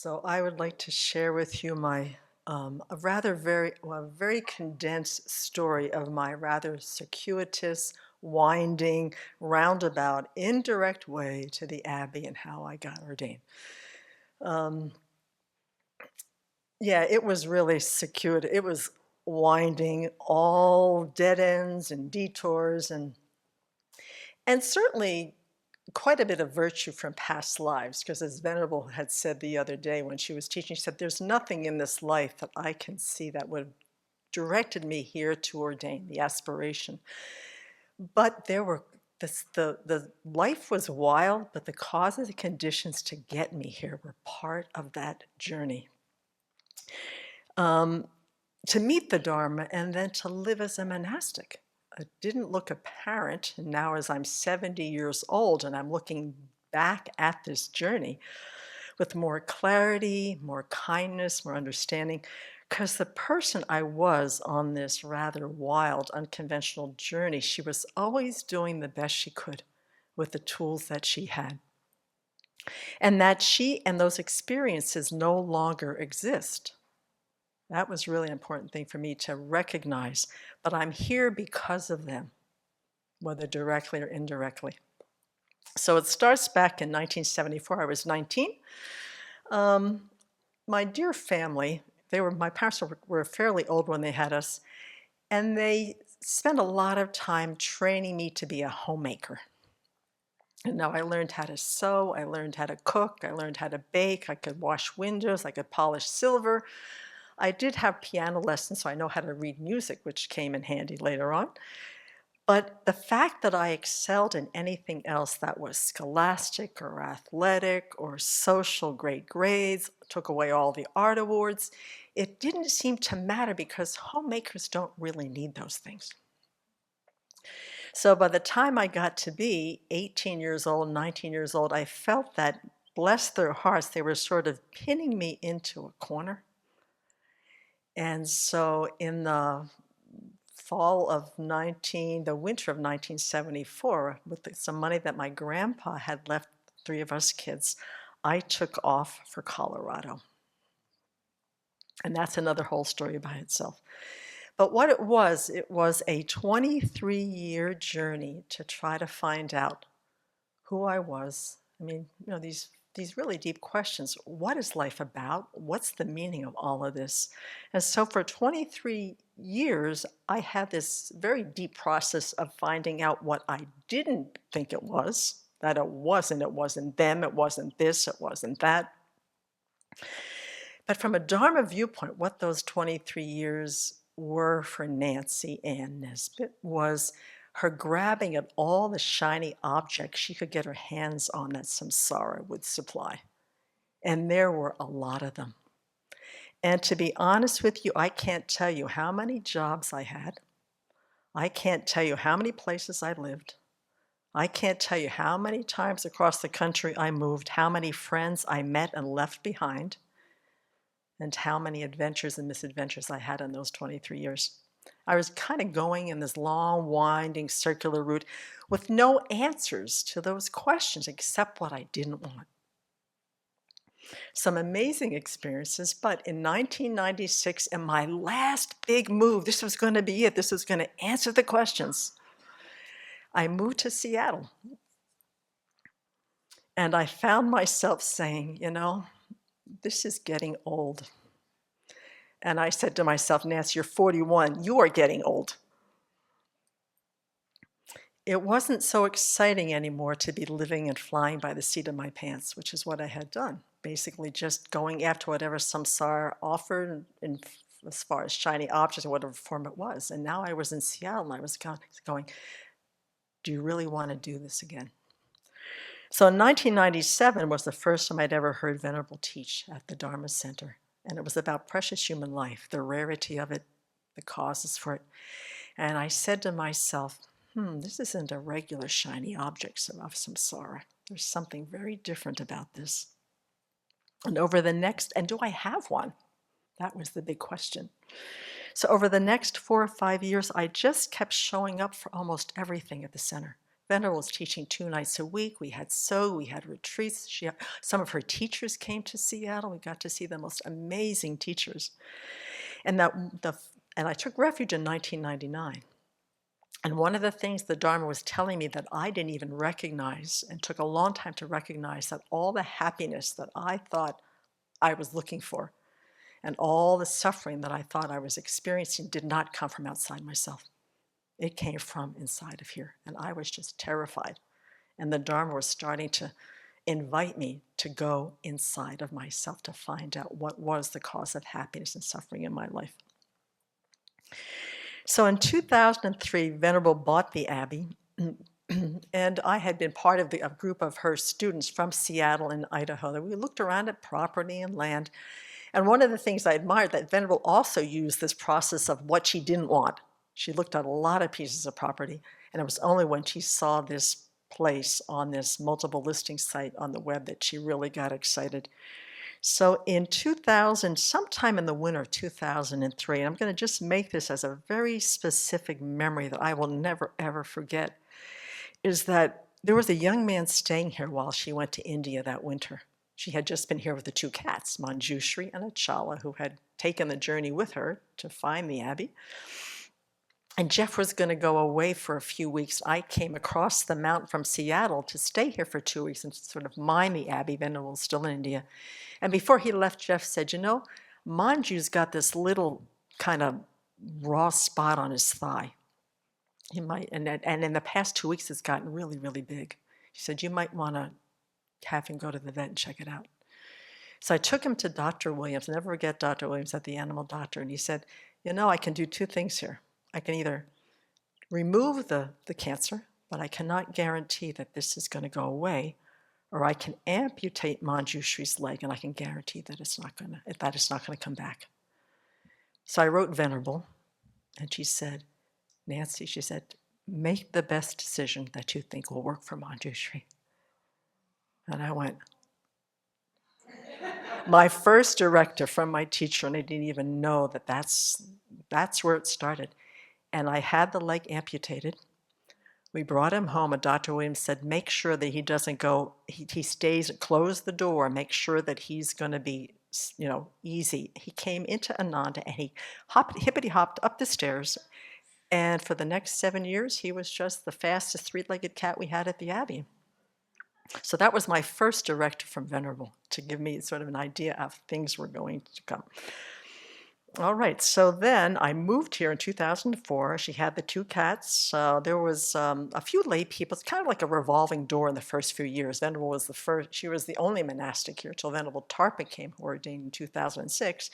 So I would like to share with you my very condensed story of my rather circuitous, winding, roundabout, indirect way to the Abbey and how I got ordained. Um, yeah, it was really circuitous. It was winding, all dead ends and detours, and certainly quite a bit of virtue from past lives, because as Venerable had said the other day when she was teaching, she said, there's nothing in this life that I can see that would have directed me here to ordain, the aspiration. But there were, the life was wild, but the causes and conditions to get me here were part of that journey. To meet the Dharma and then to live as a monastic. It didn't look apparent, and now as I'm 70 years old and I'm looking back at this journey with more clarity, more kindness, more understanding, because the person I was on this rather wild, unconventional journey, she was always doing the best she could with the tools that she had. And that she and those experiences no longer exist. That was really an important thing for me to recognize, but I'm here because of them, whether directly or indirectly. So it starts back in 1974. I was 19. My dear family, my parents were fairly old when they had us, and they spent a lot of time training me to be a homemaker. And now I learned how to sew, I learned how to cook, I learned how to bake, I could wash windows, I could polish silver. I did have piano lessons, so I know how to read music, which came in handy later on. But the fact that I excelled in anything else that was scholastic or athletic or social, great grades, took away all the art awards, it didn't seem to matter because homemakers don't really need those things. So by the time I got to be 18 years old, 19 years old, I felt that, bless their hearts, they were sort of pinning me into a corner. And so in the winter of 1974, with some money that my grandpa had left three of us kids, I took off for Colorado. And that's another whole story by itself. But what it was a 23-year journey to try to find out who I was. I mean, these really deep questions. What is life about? What's the meaning of all of this? And so for 23 years, I had this very deep process of finding out what I didn't think it was, that it wasn't them, it wasn't this, it wasn't that. But from a Dharma viewpoint, what those 23 years were for Nancy Ann Nesbitt was her grabbing at all the shiny objects she could get her hands on that samsara would supply. And there were a lot of them. And to be honest with you, I can't tell you how many jobs I had. I can't tell you how many places I lived. I can't tell you how many times across the country I moved, how many friends I met and left behind, and how many adventures and misadventures I had in those 23 years. I was kind of going in this long, winding, circular route with no answers to those questions except what I didn't want. Some amazing experiences, but in 1996, in my last big move, this was going to be it, this was going to answer the questions, I moved to Seattle. And I found myself saying, this is getting old. And I said to myself, Nancy, you're 41, you are getting old. It wasn't so exciting anymore to be living and flying by the seat of my pants, which is what I had done. Basically just going after whatever samsara offered as far as shiny objects or whatever form it was. And now I was in Seattle and I was going, do you really want to do this again? So in 1997 was the first time I'd ever heard Venerable teach at the Dharma Center. And it was about precious human life, the rarity of it, the causes for it. And I said to myself, this isn't a regular shiny object of samsara. There's something very different about this. And do I have one? That was the big question. So over the next 4 or 5 years, I just kept showing up for almost everything at the center. Venerable was teaching 2 nights a week. We had we had retreats. Some of her teachers came to Seattle. We got to see the most amazing teachers. And I took refuge in 1999. And one of the things the Dharma was telling me that I didn't even recognize, and took a long time to recognize, that all the happiness that I thought I was looking for and all the suffering that I thought I was experiencing did not come from outside myself. It came from inside of here. And I was just terrified. And the Dharma was starting to invite me to go inside of myself to find out what was the cause of happiness and suffering in my life. So in 2003, Venerable bought the Abbey, and I had been part of a group of her students from Seattle and Idaho. We looked around at property and land, and one of the things I admired, that Venerable also used this process of what she didn't want. She looked at a lot of pieces of property, and it was only when she saw this place on this multiple listing site on the web that she really got excited. So in 2000, sometime in the winter of 2003, and I'm going to just make this as a very specific memory that I will never, ever forget, is that there was a young man staying here while she went to India that winter. She had just been here with the 2 cats, Manjushri and Achala, who had taken the journey with her to find the Abbey. And Jeff was going to go away for a few weeks. I came across the mountain from Seattle to stay here for 2 weeks and sort of mind the Abbey. Venerable was still in India. And before he left, Jeff said, Manju's got this little kind of raw spot on his thigh. He might, and in the past 2 weeks, it's gotten really, really big. He said, you might want to have him go to the vet and check it out. So I took him to Dr. Williams. Never forget Dr. Williams at the animal doctor. And he said, I can do 2 things here. I can either remove the cancer, but I cannot guarantee that this is going to go away, or I can amputate Manjushri's leg, and I can guarantee that it's not going to come back. So I wrote Venerable, and she said, Nancy, she said, make the best decision that you think will work for Manjushri. And I went, my first directive from my teacher, and I didn't even know that that's where it started. And I had the leg amputated. We brought him home, and Dr. Williams said, make sure that he doesn't go, he stays, close the door, make sure that he's going to be, easy. He came into Ananda, and he hippity-hopped up the stairs, and for the next 7 years, he was just the fastest 3-legged cat we had at the Abbey. So that was my first directive from Venerable, to give me sort of an idea of things were going to come. All right, so then I moved here in 2004. She had the 2 cats. There was a few lay people. It's kind of like a revolving door in the first few years. Venerable was the first. She was the only monastic here till Venerable Tarpa came, who ordained in 2006.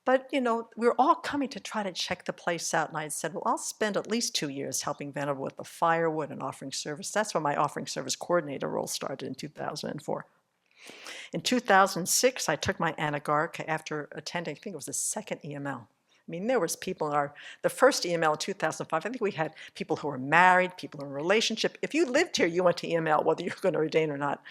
But, we were all coming to try to check the place out. And I had said, well, I'll spend at least 2 years helping Venerable with the firewood and offering service. That's when my offering service coordinator role started in 2004. In 2006, I took my anagarika after attending, I think it was the second EML. I mean, there was people in the first EML in 2005, I think we had people who were married, people in a relationship. If you lived here, you went to EML, whether you were going to ordain or not.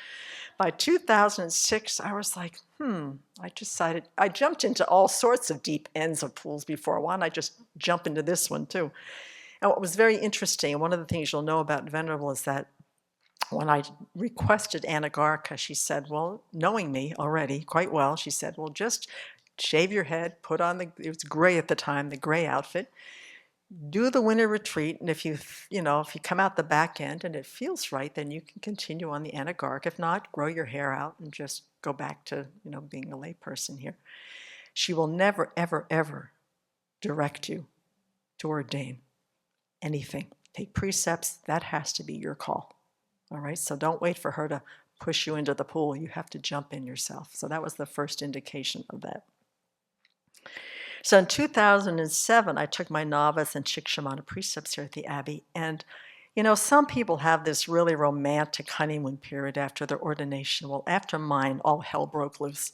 By 2006, I was like, I decided, I jumped into all sorts of deep ends of pools before. Why don't I just jump into this one too? And what was very interesting, and one of the things you'll know about Venerable is that when I requested anagarika, she said, well, knowing me already quite well, she said, well, just shave your head, put on it was gray at the time, the gray outfit, do the winter retreat, and if you come out the back end and it feels right, then you can continue on the anagarika. If not, grow your hair out and just go back to, being a lay person here. She will never, ever, ever direct you to ordain anything. Take precepts, that has to be your call. All right, so don't wait for her to push you into the pool. You have to jump in yourself. So that was the first indication of that. So in 2007, I took my novice and Shikshamana precepts here at the Abbey. And, some people have this really romantic honeymoon period after their ordination. Well, after mine, all hell broke loose.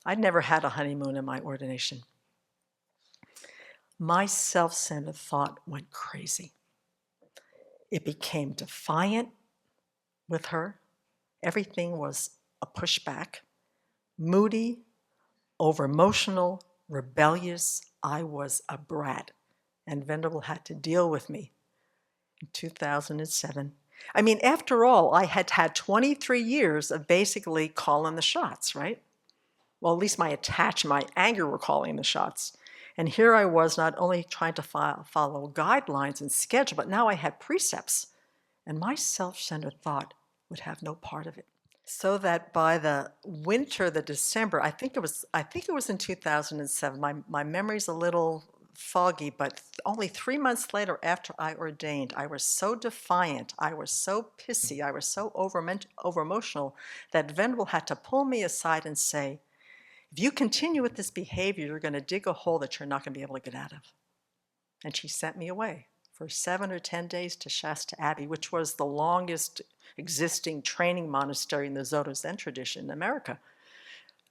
I'd never had a honeymoon in my ordination. My self-centered thought went crazy. It became defiant with her. Everything was a pushback. Moody, over-emotional, rebellious. I was a brat. And Venerable had to deal with me. in 2007. I mean, after all, I had had 23 years of basically calling the shots, right? Well, at least my attachment, my anger were calling the shots. And here I was not only trying to follow guidelines and schedule, but now I had precepts. And my self-centered thought would have no part of it. So that by the winter, the December, I think it was in 2007. My memory's a little foggy, but only 3 months later after I ordained, I was so defiant, I was so pissy, I was so over emotional that Venerable had to pull me aside and say, if you continue with this behavior, you're going to dig a hole that you're not going to be able to get out of. And she sent me away for 7 or 10 days to Shasta Abbey, which was the longest existing training monastery in the Zoto Zen tradition in America.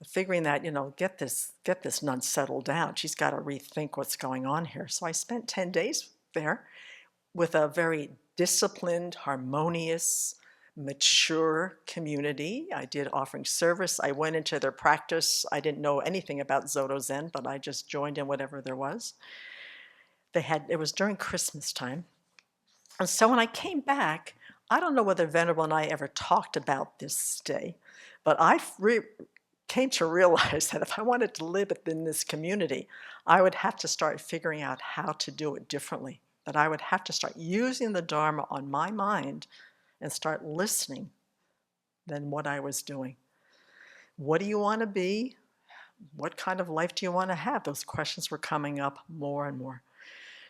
Figuring that, get this nun settled down. She's got to rethink what's going on here. So I spent 10 days there with a very disciplined, harmonious, mature community. I did offering service. I went into their practice. I didn't know anything about Zoto Zen, but I just joined in whatever there was. It was during Christmas time. And so when I came back, I don't know whether Venerable and I ever talked about this stay, but I came to realize that if I wanted to live in this community, I would have to start figuring out how to do it differently, that I would have to start using the Dharma on my mind and start listening than what I was doing. What do you want to be? What kind of life do you want to have? Those questions were coming up more and more.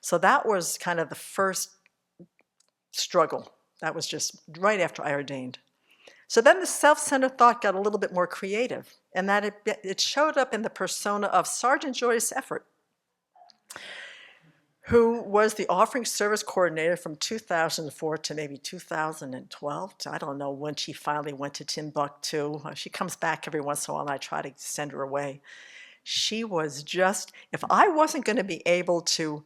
So that was kind of the first struggle. That was just right after I ordained. So then the self-centered thought got a little bit more creative, and that it showed up in the persona of Sergeant Joyce Effort, who was the offering service coordinator from 2004 to maybe 2012. I don't know when she finally went to Timbuktu. She comes back every once in a while, and I try to send her away. She was just, if I wasn't going to be able to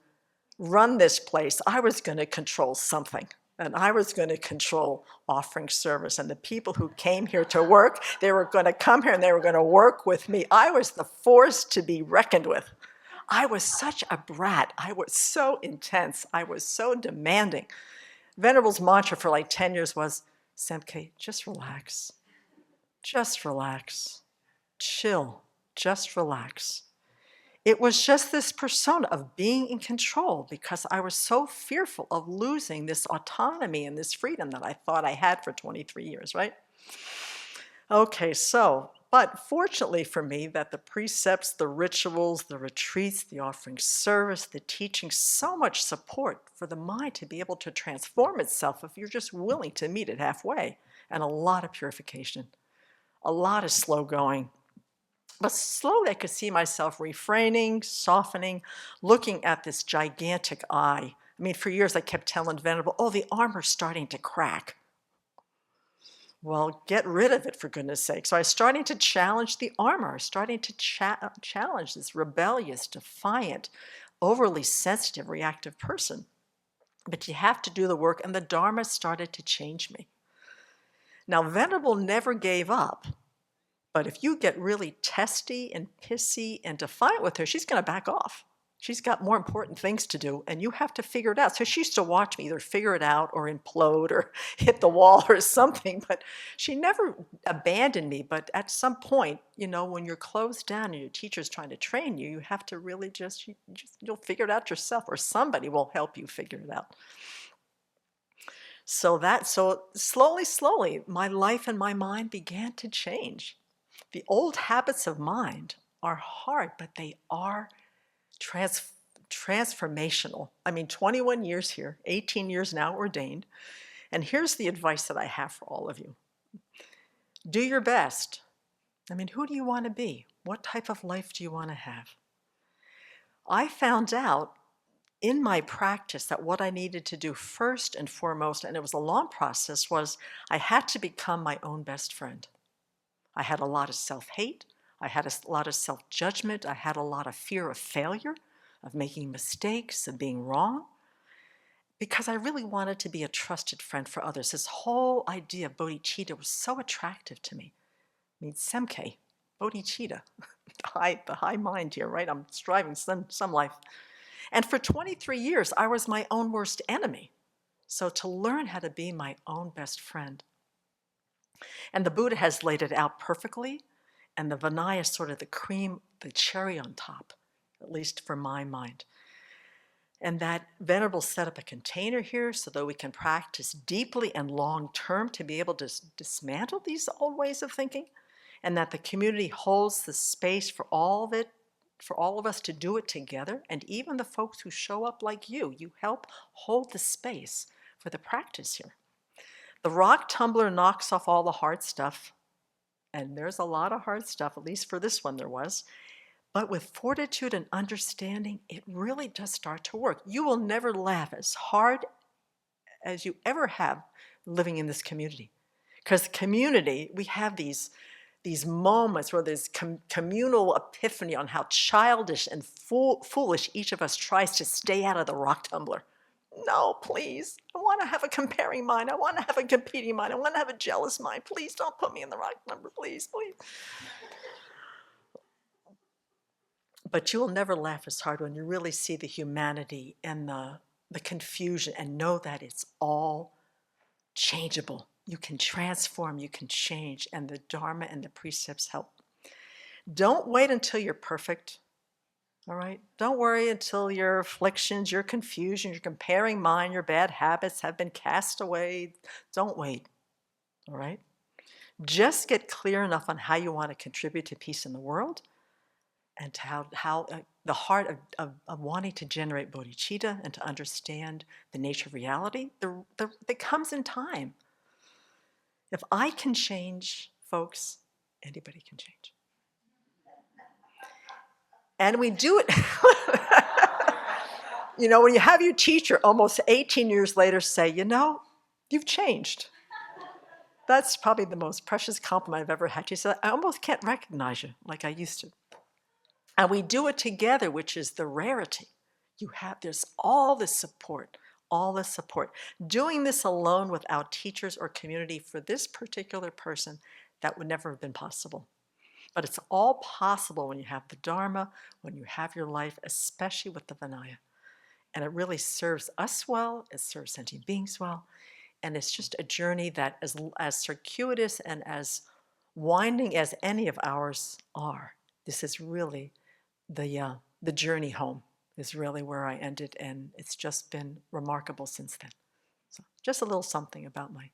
run this place, I was going to control something. And I was going to control offering service. And the people who came here to work, they were going to come here and they were going to work with me. I was the force to be reckoned with. I was such a brat. I was so intense. I was so demanding. Venerable's mantra for like 10 years was, Semke, just relax. Just relax. Chill. Just relax. It was just this persona of being in control because I was so fearful of losing this autonomy and this freedom that I thought I had for 23 years, right? Okay, but fortunately for me that the precepts, the rituals, the retreats, the offering service, the teaching, so much support for the mind to be able to transform itself if you're just willing to meet it halfway, and a lot of purification, a lot of slow going. But slowly I could see myself refraining, softening, looking at this gigantic eye. I mean, for years I kept telling Venerable, oh, the armor's starting to crack. Well, get rid of it, for goodness sake. So I was starting to challenge the armor, starting to challenge this rebellious, defiant, overly sensitive, reactive person. But you have to do the work, and the Dharma started to change me. Now, Venerable never gave up. But if you get really testy and pissy and defiant with her, she's going to back off. She's got more important things to do, and you have to figure it out. So she used to watch me either figure it out or implode or hit the wall or something, but she never abandoned me. But at some point, when you're closed down and your teacher's trying to train you, you have to really you'll figure it out yourself, or somebody will help you figure it out. So slowly, my life and my mind began to change. The old habits of mind are hard, but they are transformational. I mean, 21 years here, 18 years now ordained. And here's the advice that I have for all of you. Do your best. I mean, who do you want to be? What type of life do you want to have? I found out in my practice that what I needed to do first and foremost, and it was a long process, was I had to become my own best friend. I had a lot of self-hate. I had a lot of self-judgment. I had a lot of fear of failure, of making mistakes, of being wrong, because I really wanted to be a trusted friend for others. This whole idea of bodhicitta was so attractive to me. I mean, Semke, bodhicitta, the high mind here, right? I'm striving some life. And for 23 years, I was my own worst enemy. So to learn how to be my own best friend. And the Buddha has laid it out perfectly, and the Vinaya is sort of the cream, the cherry on top, at least for my mind. And that Venerable set up a container here so that we can practice deeply and long term to be able to dismantle these old ways of thinking, and that the community holds the space for all of it, for all of us to do it together. And even the folks who show up like you help hold the space for the practice here. The rock tumbler knocks off all the hard stuff, and there's a lot of hard stuff, at least for this one there was. But with fortitude and understanding, it really does start to work. You will never laugh as hard as you ever have living in this community. Because community, we have these moments where there's communal epiphany on how childish and foolish each of us tries to stay out of the rock tumbler. No, please. I want to have a comparing mind. I want to have a competing mind. I want to have a jealous mind. Please don't put me in the rock tumbler. Please, please. But you will never laugh as hard when you really see the humanity and the confusion and know that it's all changeable. You can transform, you can change, and the Dharma and the precepts help. Don't wait until you're perfect, all right? Don't worry until your afflictions, your confusion, your comparing mind, your bad habits have been cast away. Don't wait, all right? Just get clear enough on how you want to contribute to peace in the world, and to how the heart of wanting to generate bodhicitta and to understand the nature of reality, that comes in time. If I can change, folks, anybody can change. And we do it. You know, when you have your teacher almost 18 years later say, you know, you've changed. That's probably the most precious compliment I've ever had. She said, I almost can't recognize you like I used to. And we do it together, which is the rarity. There's all this support, all this support. Doing this alone without teachers or community for this particular person, that would never have been possible. But it's all possible when you have the Dharma, when you have your life, especially with the Vinaya. And it really serves us well, it serves sentient beings well, and it's just a journey that as circuitous and as winding as any of ours are. This is really the journey home is really where I ended, and it's just been remarkable since then. So just a little something about my